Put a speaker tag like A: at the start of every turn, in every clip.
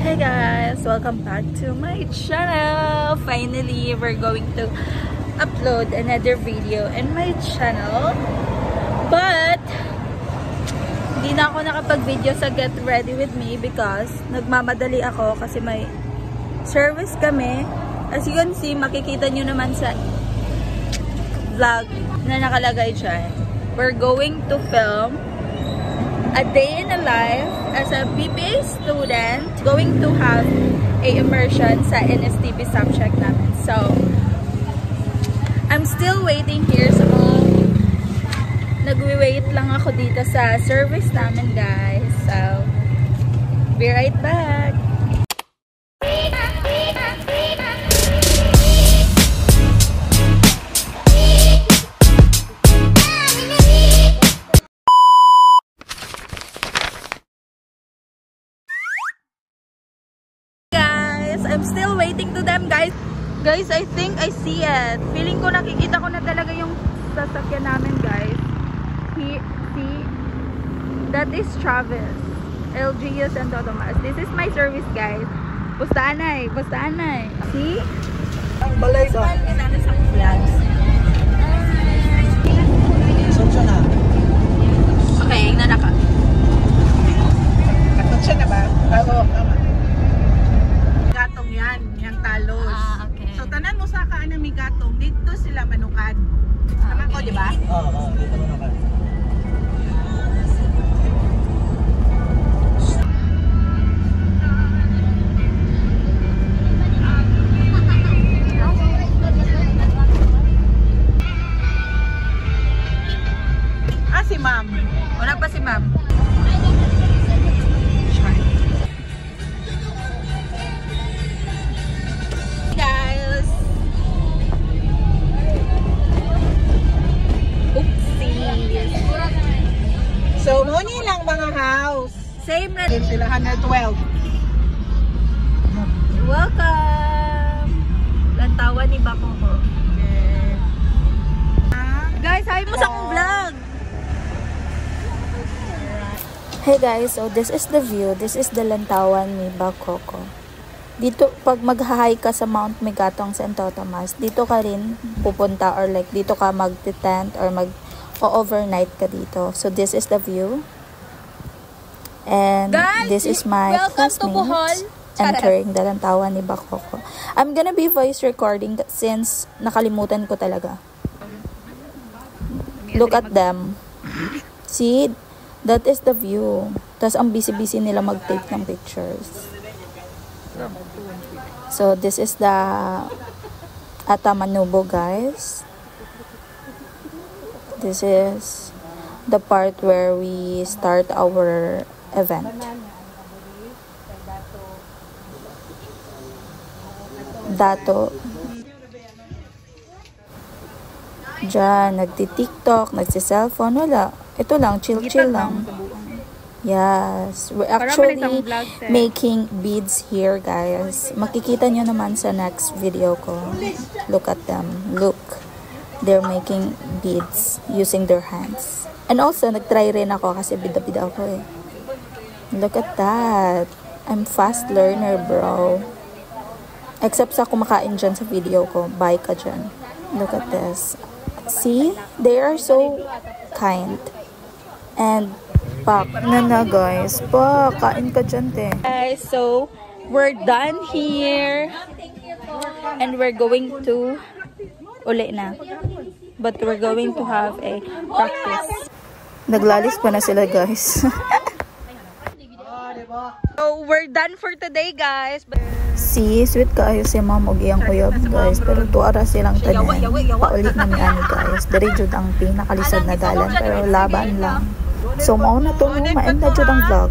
A: Hey guys! Welcome back to my channel! Finally, we're going to upload another video in my channel. But, hindi na ako nakapag-video sa Get Ready With Me because nagmamadali ako kasi may service kami. As you can see, makikita nyo naman sa vlog na nakalagay dyan. We're going to film a day in a life as a BPA student, going to have a immersion sa NSTP subject namin. So, I'm still waiting here. So, nagwi-wait lang ako dito sa service namin, guys. So, be right back. I'm still waiting to them, guys. Guys, I think I see it. Feeling ko nakikita ko na talaga yung sasakyan namin, guys. See? That is Travis. LGU Santo Tomas. This is my service, guys. Bustanay. See?
B: Ang balay ka. Saan na?
A: Okay, nanaka.
B: Katod siya na ba? Oo, tama. Gatong yan, yung talos.
A: Okay.
B: So, tanan mo sa kaan ng gatong, dito sila manukan. Tama ko, di ba? Oo, dito manukan. Ah, si ma'am.
A: Wala pa si ma'am.
B: So, muni lang mga house.
A: Same na.
B: Sila 112.
A: Welcome! Lantawan ni Bako ko. Guys, sabi mo sa akong vlog! Hey guys, so this is the view. This is the Lantawan ni Bakoko. Dito, pag mag-hike ka sa Mount Megatong Santo Tomas, dito ka rin pupunta or like dito ka mag-tent or overnight ka dito. So this is the view. And guys, this is my classmates entering the Lantawan ni Bakoko. I'm gonna be voice recording since nakalimutan ko talaga. Look at them. See? That is the view. Tapos ang busy-busy nila mag-take ng pictures. So this is the Atamanubo, guys. This is the part where we start our event. Dato. Diyan, nagti-TikTok, nagsi-cellphone, wala. Ito lang, chill lang. Yes, we're actually making beads here, guys. Makikita nyo naman sa next video ko. Look at them. Look. They're making beads using their hands. And also, nag-try rin ako kasi bida-bida ako eh. Look at that. I'm fast learner, bro. Except sa kumakain dyan sa video ko. Bye ka dyan. Look at this. See? They are so kind. And, pak na guys. Pak, kain ka dyan, te. Guys, so, we're done here. And we're going to uli na. But we're going to have a practice. Naglalis pa na sila, guys. So, we're done for today, guys. See, sweet kayo si ma'am og iyang uyab, guys. Pero tuara silang tanan. Paulit na ni ani, guys. Dari jud ang pinakalisod na dalan. Pero laban lang. So, mao na to, ma-end na jud ang vlog.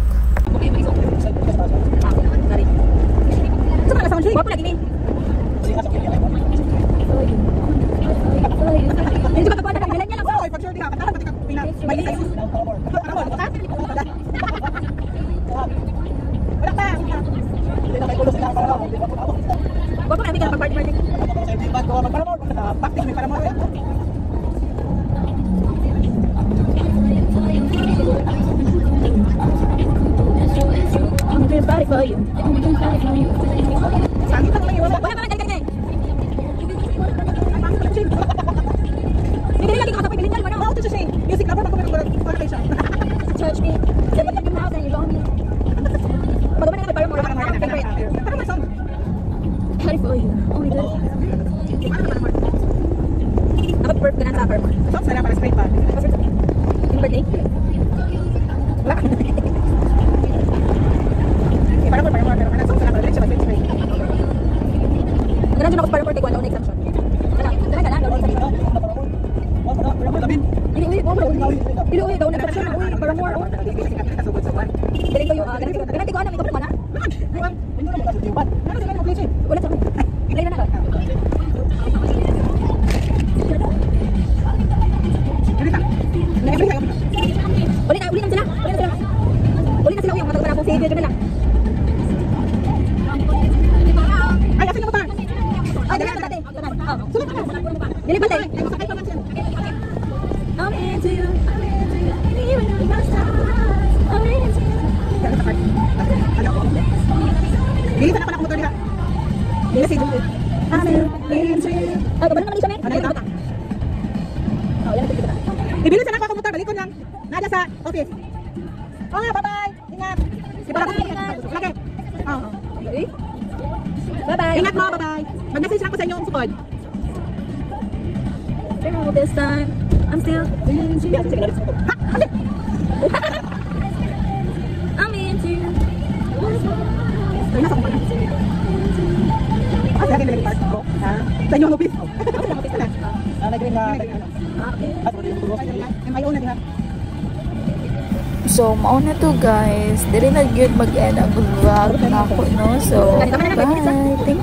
A: I'm gonna buy for you.
B: Sakit lang yung wala pa ganyan. Hindi lagi ka tapos bilhin mo na. How to say? Music lover pa ko para siya. Church me. Dapat yung house and you don't need. Pag na para mo para mo song. How for you? Oh my god. Dapat perfect na sa para mo. Song sana para straight pa. Yung birthday. Wala. Para mo pero kana song sana para straight. Ganun din ako para birthday ko na exam shot. Wala. Dala ka na. Ini daw na kapsyon na uy para more. Galing ko yung ganun ko ano may kapag mana. Wala sa. Lay na na. Uli na sila. Uli na sila yung matagara po sige ganun lang. Ay asin mo pa. Ay dali na dati. Sulit ka. Dili ba tay? Sakay pa man siya. I'm into you. Even if I'm I'm into you. Dili sana pa motor nila. Dili si Julie. I'm into you. Ay, kabalo naman siya men. Oh, yan na kita. Ibili sana ako motor, balikon lang. Nada sa office. Oh, bye-bye. Ingat. Si para ko lagi. Oh. Bye-bye. Ingat mo, bye-bye. Mag-message lang ko sa inyo support. This time, I'm still into you. I'm into you. Lagi na part ko. Sa inyong office.
A: So, mauna to guys. Dili na gyud mag-end ang vlog na ako, no? So, bye! Thank